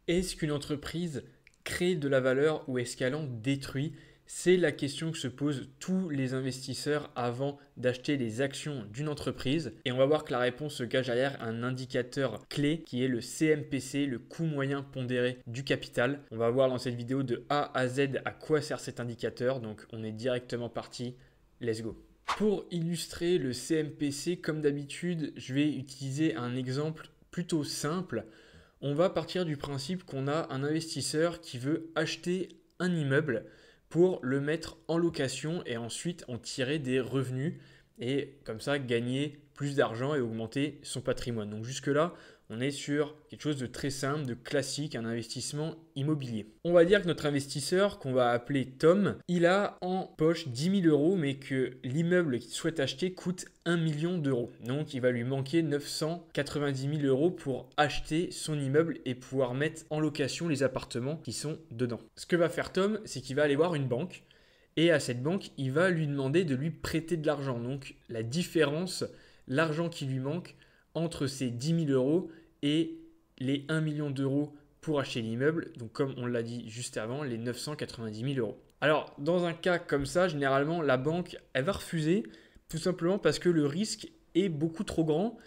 Est-ce qu'une entreprise crée de la valeur ou est-ce qu'elle en détruit? C'est la question que se posent tous les investisseurs avant d'acheter les actions d'une entreprise. Et on va voir que la réponse se cache derrière un indicateur clé qui est le CMPC, le coût moyen pondéré du capital. On va voir dans cette vidéo de A à Z à quoi sert cet indicateur. Donc on est directement parti. Let's go. Pour illustrer le CMPC, comme d'habitude, je vais utiliser un exemple plutôt simple. On va partir du principe qu'on a un investisseur qui veut acheter un immeuble pour le mettre en location et ensuite en tirer des revenus et comme ça gagner plus d'argent et augmenter son patrimoine. Donc jusque-là, on est sur quelque chose de très simple, de classique, un investissement immobilier. On va dire que notre investisseur, qu'on va appeler Tom, il a en poche 10 000 euros, mais que l'immeuble qu'il souhaite acheter coûte 1 million d'euros. Donc il va lui manquer 990 000 euros pour acheter son immeuble et pouvoir mettre en location les appartements qui sont dedans. Ce que va faire Tom, c'est qu'il va aller voir une banque. Et à cette banque, il va lui demander de lui prêter de l'argent. Donc la différence, l'argent qui lui manque entre ces 10 000 euros et les 1 million d'euros pour acheter l'immeuble. Donc comme on l'a dit juste avant, les 990 000 euros. Alors dans un cas comme ça, généralement la banque, elle va refuser tout simplement parce que le risque est beaucoup trop grand.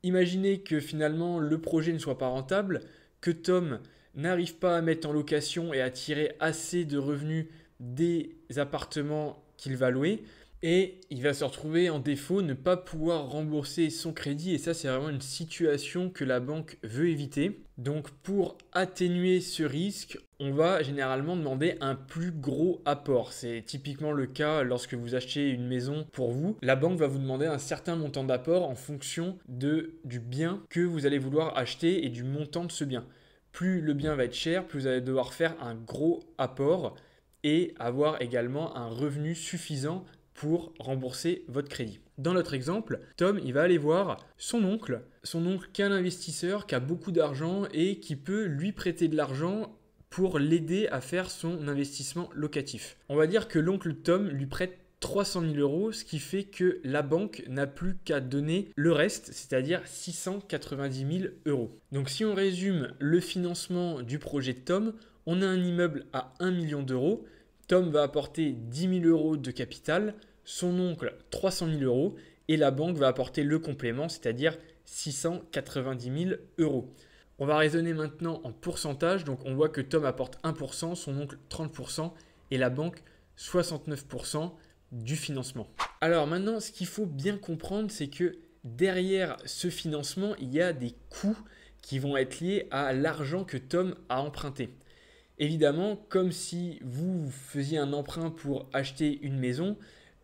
Imaginez que finalement le projet ne soit pas rentable, que Tom n'arrive pas à mettre en location et à tirer assez de revenus des appartements qu'il va louer et il va se retrouver en défaut, ne pas pouvoir rembourser son crédit et ça c'est vraiment une situation que la banque veut éviter. Donc pour atténuer ce risque, on va généralement demander un plus gros apport. C'est typiquement le cas lorsque vous achetez une maison pour vous. La banque va vous demander un certain montant d'apport en fonction du bien que vous allez vouloir acheter et du montant de ce bien. Plus le bien va être cher, plus vous allez devoir faire un gros apport et avoir également un revenu suffisant pour rembourser votre crédit. Dans notre exemple, Tom, il va aller voir son oncle qui est un investisseur, qui a beaucoup d'argent et qui peut lui prêter de l'argent pour l'aider à faire son investissement locatif. On va dire que l'oncle Tom lui prête 300 000 euros, ce qui fait que la banque n'a plus qu'à donner le reste, c'est-à-dire 690 000 euros. Donc si on résume le financement du projet de Tom, on a un immeuble à 1 million d'euros. Tom va apporter 10 000 euros de capital, son oncle 300 000 euros et la banque va apporter le complément, c'est-à-dire 690 000 euros. On va raisonner maintenant en pourcentage. Donc on voit que Tom apporte 1%, son oncle 30% et la banque 69% du financement. Alors maintenant, ce qu'il faut bien comprendre, c'est que derrière ce financement, il y a des coûts qui vont être liés à l'argent que Tom a emprunté. Évidemment, comme si vous faisiez un emprunt pour acheter une maison,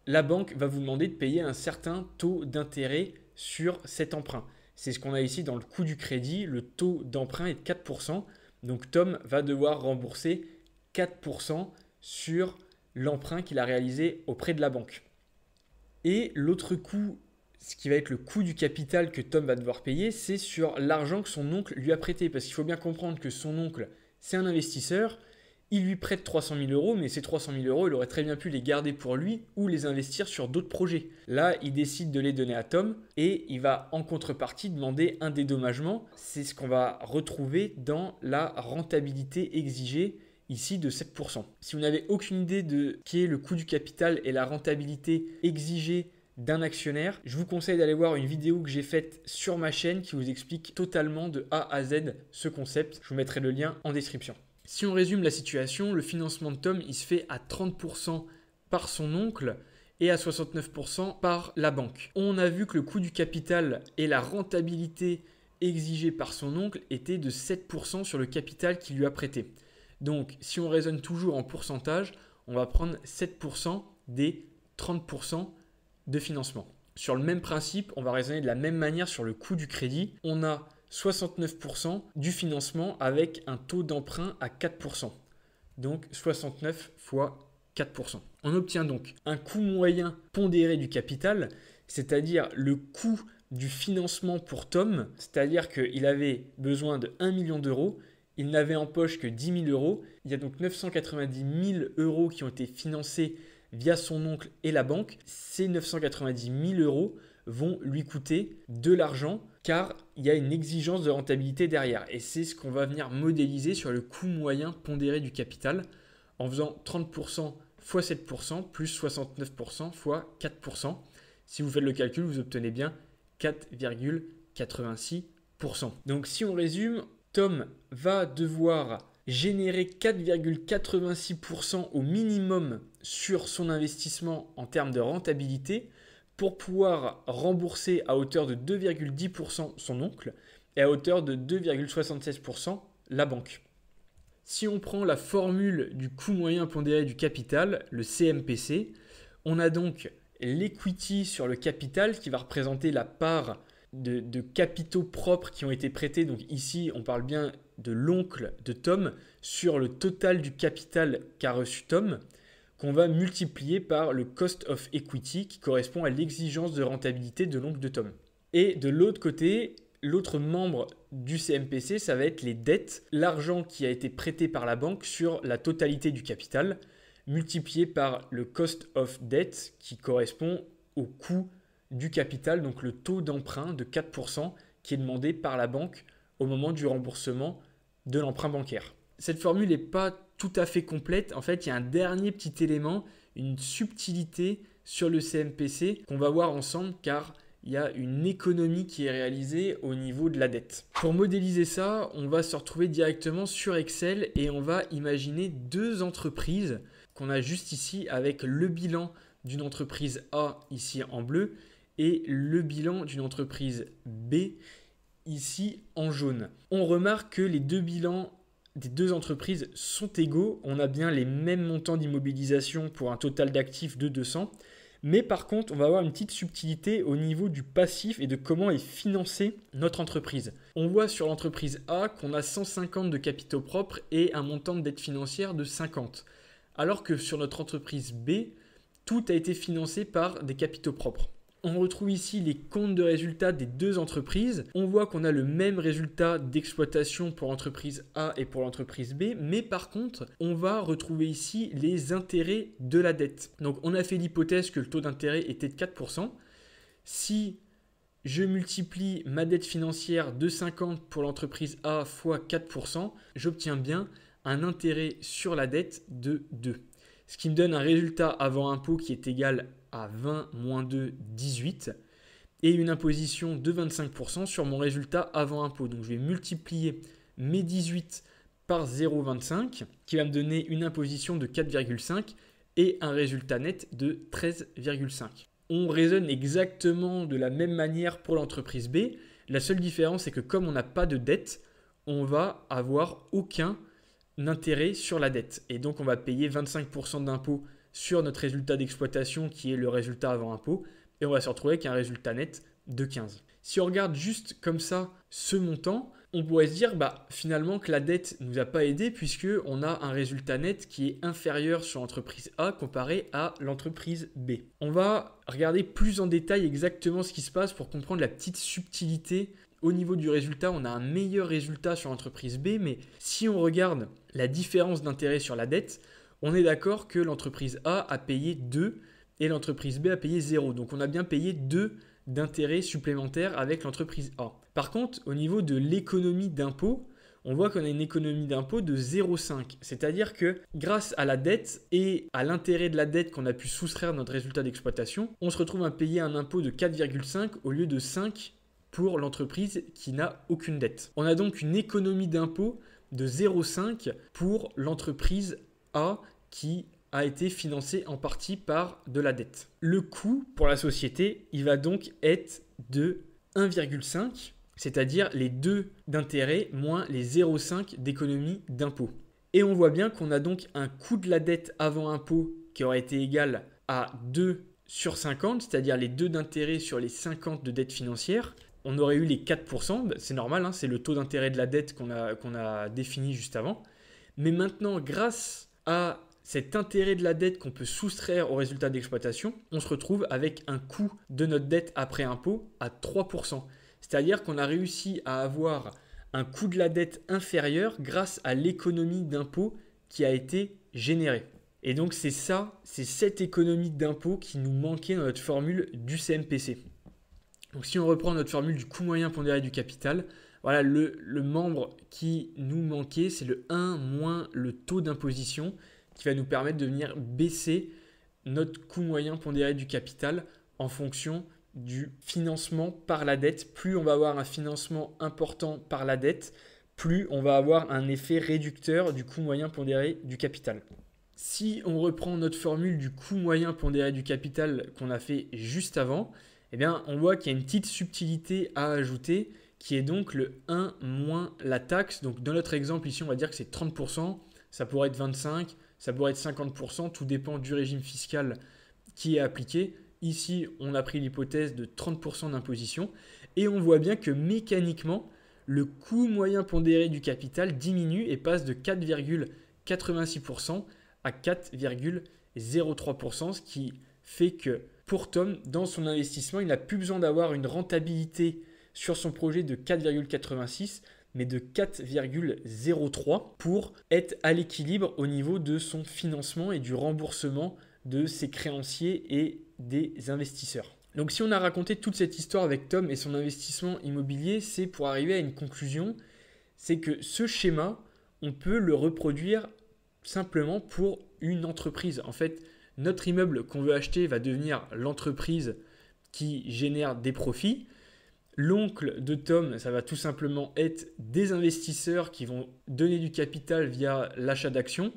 la banque va vous demander de payer un certain taux d'intérêt sur cet emprunt. C'est ce qu'on a ici dans le coût du crédit. Le taux d'emprunt est de 4%. Donc Tom va devoir rembourser 4% sur l'emprunt qu'il a réalisé auprès de la banque. Et l'autre coût, ce qui va être le coût du capital que Tom va devoir payer, c'est sur l'argent que son oncle lui a prêté. Parce qu'il faut bien comprendre que son oncle, c'est un investisseur, il lui prête 300 000 euros, mais ces 300 000 euros, il aurait très bien pu les garder pour lui ou les investir sur d'autres projets. Là, il décide de les donner à Tom et il va en contrepartie demander un dédommagement. C'est ce qu'on va retrouver dans la rentabilité exigée ici de 7%. Si vous n'avez aucune idée de qui est le coût du capital et la rentabilité exigée d'un actionnaire, je vous conseille d'aller voir une vidéo que j'ai faite sur ma chaîne qui vous explique totalement de A à Z ce concept. Je vous mettrai le lien en description. Si on résume la situation, le financement de Tom, il se fait à 30% par son oncle et à 69% par la banque. On a vu que le coût du capital et la rentabilité exigée par son oncle étaient de 7% sur le capital qu'il lui a prêté. Donc, si on raisonne toujours en pourcentage, on va prendre 7% des 30% de financement. Sur le même principe, on va raisonner de la même manière sur le coût du crédit. On a 69% du financement avec un taux d'emprunt à 4%. Donc 69 fois 4%. On obtient donc un coût moyen pondéré du capital, c'est-à-dire le coût du financement pour Tom, c'est-à-dire qu'il avait besoin de 1 million d'euros, il n'avait en poche que 10 000 euros. Il y a donc 990 000 euros qui ont été financés via son oncle et la banque. Ces 990 000 euros vont lui coûter de l'argent car il y a une exigence de rentabilité derrière. Et c'est ce qu'on va venir modéliser sur le coût moyen pondéré du capital en faisant 30% x 7% plus 69% x 4%. Si vous faites le calcul, vous obtenez bien 4,86%. Donc si on résume, Tom va devoir générer 4,86% au minimum sur son investissement en termes de rentabilité pour pouvoir rembourser à hauteur de 2,10% son oncle et à hauteur de 2,76% la banque. Si on prend la formule du coût moyen pondéré du capital, le CMPC, on a donc l'equity sur le capital qui va représenter la part de capitaux propres qui ont été prêtés. Donc ici, on parle bien de l'oncle de Tom sur le total du capital qu'a reçu Tom, qu'on va multiplier par le cost of equity qui correspond à l'exigence de rentabilité de l'oncle de Tom. Et de l'autre côté, l'autre membre du CMPC, ça va être les dettes, l'argent qui a été prêté par la banque sur la totalité du capital, multiplié par le cost of debt qui correspond au coût du capital, donc le taux d'emprunt de 4% qui est demandé par la banque au moment du remboursement de l'emprunt bancaire. Cette formule n'est pas tout à fait complète. En fait, il y a un dernier petit élément, une subtilité sur le CMPC qu'on va voir ensemble car il y a une économie qui est réalisée au niveau de la dette. Pour modéliser ça, on va se retrouver directement sur Excel et on va imaginer deux entreprises qu'on a juste ici avec le bilan d'une entreprise A ici en bleu et le bilan d'une entreprise B ici en jaune. On remarque que les deux bilans des deux entreprises sont égaux. On a bien les mêmes montants d'immobilisation pour un total d'actifs de 200. Mais par contre, on va avoir une petite subtilité au niveau du passif et de comment est financée notre entreprise. On voit sur l'entreprise A qu'on a 150 de capitaux propres et un montant de dette financière de 50. Alors que sur notre entreprise B, tout a été financé par des capitaux propres. On retrouve ici les comptes de résultats des deux entreprises. On voit qu'on a le même résultat d'exploitation pour l'entreprise A et pour l'entreprise B, mais par contre, on va retrouver ici les intérêts de la dette. Donc, on a fait l'hypothèse que le taux d'intérêt était de 4%. Si je multiplie ma dette financière de 50 pour l'entreprise A fois 4%, j'obtiens bien un intérêt sur la dette de 2. Ce qui me donne un résultat avant impôt qui est égal à 20 moins 2, 18 et une imposition de 25% sur mon résultat avant impôt. Donc je vais multiplier mes 18 par 0,25 qui va me donner une imposition de 4,5 et un résultat net de 13,5. On raisonne exactement de la même manière pour l'entreprise B. La seule différence, c'est que comme on n'a pas de dette, on va avoir aucun intérêt sur la dette. Et donc, on va payer 25% d'impôt sur notre résultat d'exploitation qui est le résultat avant impôt. Et on va se retrouver avec un résultat net de 15. Si on regarde juste comme ça ce montant, on pourrait se dire finalement que la dette ne nous a pas aidé puisqu'on a un résultat net qui est inférieur sur l'entreprise A comparé à l'entreprise B. On va regarder plus en détail exactement ce qui se passe pour comprendre la petite subtilité. Au niveau du résultat, on a un meilleur résultat sur l'entreprise B, mais si on regarde la différence d'intérêt sur la dette, on est d'accord que l'entreprise A a payé 2 et l'entreprise B a payé 0. Donc on a bien payé 2 d'intérêts supplémentaires avec l'entreprise A. Par contre, au niveau de l'économie d'impôt, on voit qu'on a une économie d'impôt de 0,5. C'est-à-dire que grâce à la dette et à l'intérêt de la dette qu'on a pu soustraire de notre résultat d'exploitation, on se retrouve à payer un impôt de 4,5 au lieu de 5 pour l'entreprise qui n'a aucune dette. On a donc une économie d'impôt de 0,5 pour l'entreprise A qui a été financée en partie par de la dette. Le coût pour la société, il va donc être de 1,5, c'est-à-dire les 2 d'intérêt moins les 0,5 d'économie d'impôt. Et on voit bien qu'on a donc un coût de la dette avant impôt qui aurait été égal à 2 sur 50, c'est-à-dire les 2 d'intérêt sur les 50 de dette financière. On aurait eu les 4%, c'est normal, c'est le taux d'intérêt de la dette qu'on a défini juste avant. Mais maintenant, grâce à cet intérêt de la dette qu'on peut soustraire au résultat d'exploitation, on se retrouve avec un coût de notre dette après impôt à 3%. C'est-à-dire qu'on a réussi à avoir un coût de la dette inférieur grâce à l'économie d'impôt qui a été générée. Et donc c'est cette économie d'impôt qui nous manquait dans notre formule du CMPC. Donc si on reprend notre formule du coût moyen pondéré du capital, voilà, le membre qui nous manquait, c'est le 1 moins le taux d'imposition qui va nous permettre de venir baisser notre coût moyen pondéré du capital en fonction du financement par la dette. Plus on va avoir un financement important par la dette, plus on va avoir un effet réducteur du coût moyen pondéré du capital. Si on reprend notre formule du coût moyen pondéré du capital qu'on a fait juste avant, eh bien, on voit qu'il y a une petite subtilité à ajouter qui est donc le 1 moins la taxe. Donc dans notre exemple ici, on va dire que c'est 30%, ça pourrait être 25%, ça pourrait être 50%, tout dépend du régime fiscal qui est appliqué. Ici, on a pris l'hypothèse de 30% d'imposition et on voit bien que mécaniquement, le coût moyen pondéré du capital diminue et passe de 4,86% à 4,03%, ce qui fait que pour Tom, dans son investissement, il n'a plus besoin d'avoir une rentabilité sur son projet de 4,86, mais de 4,03 pour être à l'équilibre au niveau de son financement et du remboursement de ses créanciers et des investisseurs. Donc si on a raconté toute cette histoire avec Tom et son investissement immobilier, c'est pour arriver à une conclusion, c'est que ce schéma, on peut le reproduire simplement pour une entreprise. En fait, notre immeuble qu'on veut acheter va devenir l'entreprise qui génère des profits. L'oncle de Tom, ça va tout simplement être des investisseurs qui vont donner du capital via l'achat d'actions.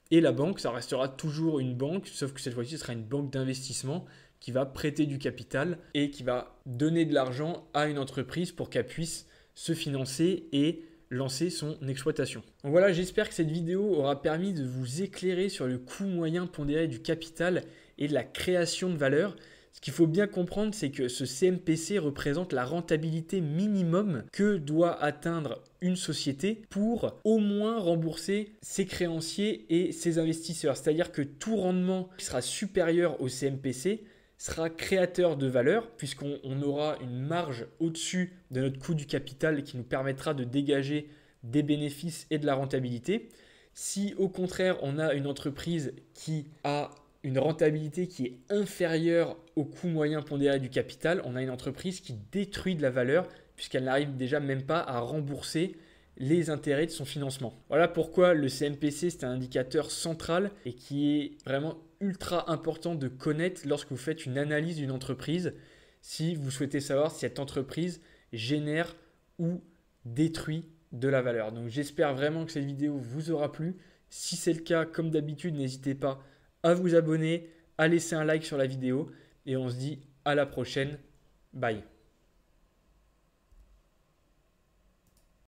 Et la banque, ça restera toujours une banque, sauf que cette fois-ci, ce sera une banque d'investissement qui va prêter du capital et qui va donner de l'argent à une entreprise pour qu'elle puisse se financer et lancer son exploitation. Donc voilà, j'espère que cette vidéo aura permis de vous éclairer sur le coût moyen pondéré du capital et de la création de valeur. Ce qu'il faut bien comprendre, c'est que ce CMPC représente la rentabilité minimum que doit atteindre une société pour au moins rembourser ses créanciers et ses investisseurs. C'est-à-dire que tout rendement qui sera supérieur au CMPC sera créateur de valeur puisqu'on aura une marge au-dessus de notre coût du capital qui nous permettra de dégager des bénéfices et de la rentabilité. Si au contraire on a une entreprise qui a une rentabilité qui est inférieure au coût moyen pondéré du capital, on a une entreprise qui détruit de la valeur puisqu'elle n'arrive déjà même pas à rembourser les intérêts de son financement. Voilà pourquoi le CMPC, c'est un indicateur central et qui est vraiment ultra important de connaître lorsque vous faites une analyse d'une entreprise si vous souhaitez savoir si cette entreprise génère ou détruit de la valeur. Donc j'espère vraiment que cette vidéo vous aura plu. Si c'est le cas, comme d'habitude, n'hésitez pas à vous abonner, à laisser un like sur la vidéo et on se dit à la prochaine. Bye.